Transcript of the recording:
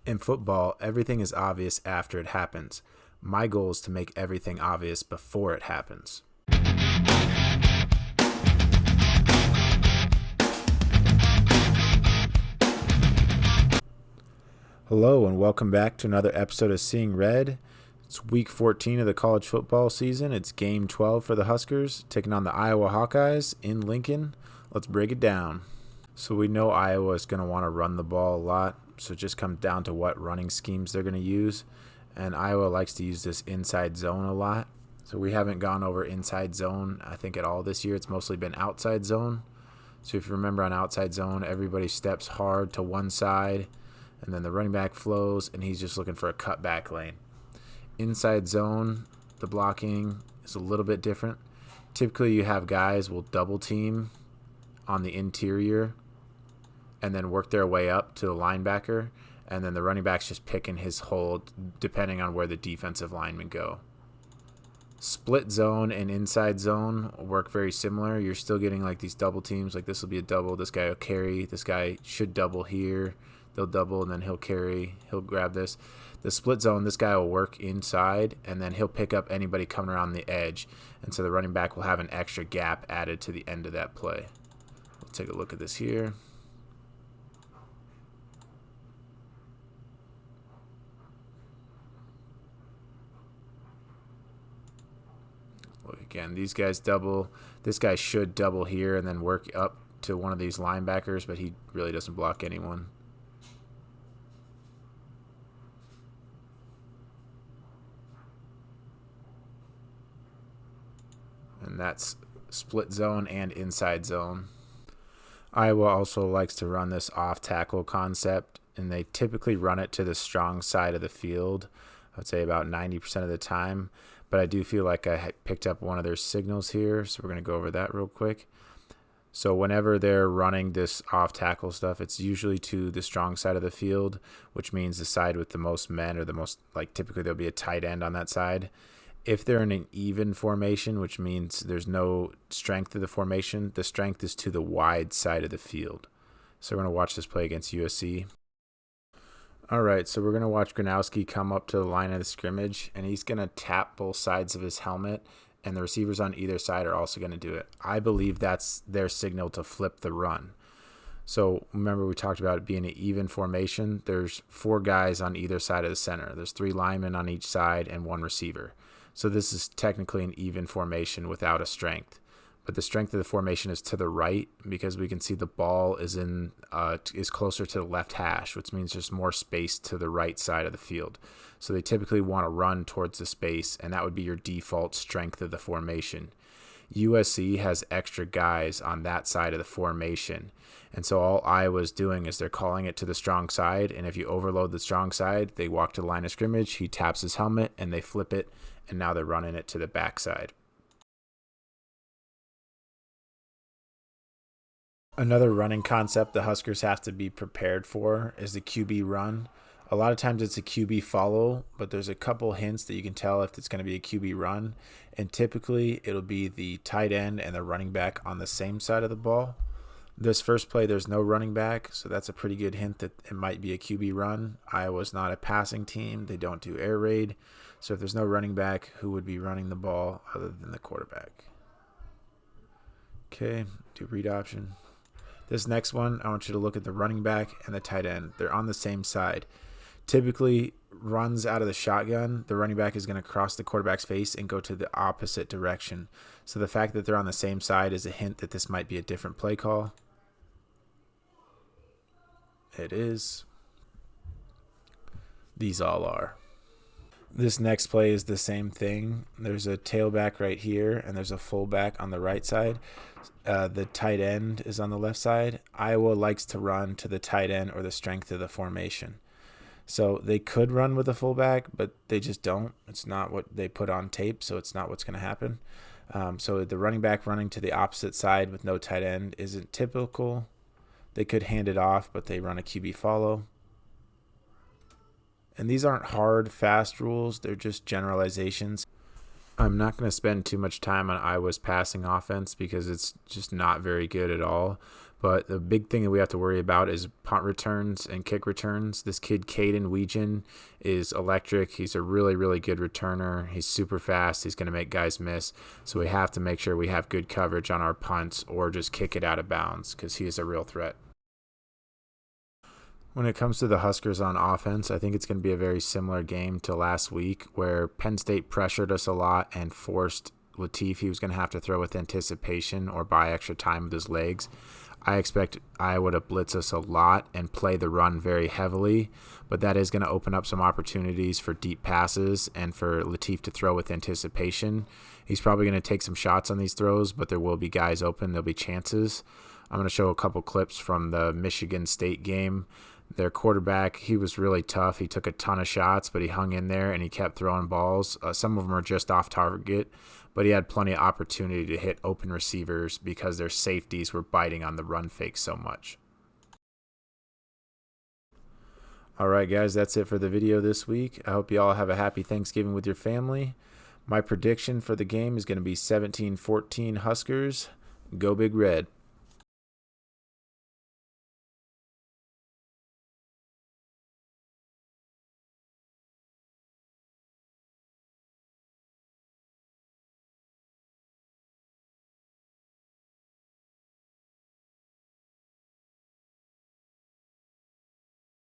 In football, everything is obvious after it happens. My goal is to make everything obvious before it happens. Hello, and welcome back to another episode of Seeing Red. It's week 14 of the college football season. It's game 12 for the Huskers, taking on the Iowa Hawkeyes in Lincoln. Let's break it down. So we know Iowa is going to want to run the ball a lot, so it just comes down to what running schemes they're going to use. And Iowa likes to use this inside zone a lot. So we haven't gone over inside zone, I think, at all this year. It's mostly been outside zone. So if you remember on outside zone, everybody steps hard to one side, and then the running back flows, and he's just looking for a cutback lane. Inside zone, the blocking is a little bit different. Typically, you have guys will double team on the interior and then work their way up to the linebacker, and then the running back's just picking his hole depending on where the defensive linemen go. Split zone and inside zone work very similar. You're still getting like these double teams. Like this will be a double. This guy will carry. This guy should double here. They'll double, and then he'll carry. He'll grab this. The split zone, this guy will work inside, and then he'll pick up anybody coming around the edge. And so the running back will have an extra gap added to the end of that play. We'll take a look at this here. Look again, these guys double. This guy should double here and then work up to one of these linebackers, but he really doesn't block anyone. And that's split zone and inside zone. Iowa also likes to run this off tackle concept, and they typically run it to the strong side of the field. I'd say about 90% of the time, but I do feel like I picked up one of their signals here, so we're going to go over that real quick. So whenever they're running this off tackle stuff, it's usually to the strong side of the field, which means the side with the most men, or the most, like typically there'll be a tight end on that side. If they're in an even formation, which means there's no strength to the formation, the strength is to the wide side of the field. So we're going to watch this play against USC. All right, so we're going to watch Gronowski come up to the line of the scrimmage, and he's going to tap both sides of his helmet, and the receivers on either side are also going to do it. I believe that's their signal to flip the run. So remember, we talked about it being an even formation. There's 4 guys on either side of the center. There's 3 linemen on each side and 1 receiver. So this is technically an even formation without a strength. But the strength of the formation is to the right, because we can see the ball is closer to the left hash, which means there's more space to the right side of the field. So they typically want to run towards the space, and that would be your default strength of the formation. USC has extra guys on that side of the formation. And so all Iowa's doing is they're calling it to the strong side, and if you overload the strong side, they walk to the line of scrimmage, he taps his helmet, and they flip it, and now they're running it to the backside. Another running concept the Huskers have to be prepared for is the QB run. A lot of times it's a QB follow, but there's a couple hints that you can tell if it's going to be a QB run. And typically it'll be the tight end and the running back on the same side of the ball. This first play, there's no running back, so that's a pretty good hint that it might be a QB run. Iowa's not a passing team. They don't do air raid. So if there's no running back, who would be running the ball other than the quarterback? Okay, do read option. This next one, I want you to look at the running back and the tight end. They're on the same side. Typically, runs out of the shotgun, the running back is going to cross the quarterback's face and go to the opposite direction. So the fact that they're on the same side is a hint that this might be a different play call. It is. These all are. This next play is the same thing. There's a tailback right here, and there's a fullback on the right side. The tight end is on the left side. Iowa likes to run to the tight end or the strength of the formation. So they could run with a fullback, but they just don't. It's not what they put on tape, so it's not what's going to happen. So the running back running to the opposite side with no tight end isn't typical. They could hand it off, but they run a QB follow. And these aren't hard, fast rules. They're just generalizations. I'm not going to spend too much time on Iowa's passing offense because it's just not very good at all. But the big thing that we have to worry about is punt returns and kick returns. This kid, Caden Weegan, is electric. He's a really, really good returner. He's super fast. He's going to make guys miss. So we have to make sure we have good coverage on our punts or just kick it out of bounds because he is a real threat. When it comes to the Huskers on offense, I think it's going to be a very similar game to last week where Penn State pressured us a lot and forced Latif. He was going to have to throw with anticipation or buy extra time with his legs. I expect Iowa to blitz us a lot and play the run very heavily, but that is going to open up some opportunities for deep passes and for Latif to throw with anticipation. He's probably going to take some shots on these throws, but there will be guys open. There'll be chances. I'm going to show a couple clips from the Michigan State game. Their quarterback, he was really tough. He took a ton of shots, but he hung in there and he kept throwing balls. Some of them are just off target, but he had plenty of opportunity to hit open receivers because their safeties were biting on the run fake so much. All right, guys, that's it for the video this week. I hope you all have a happy Thanksgiving with your family. My prediction for the game is going to be 17-14 Huskers. Go Big Red.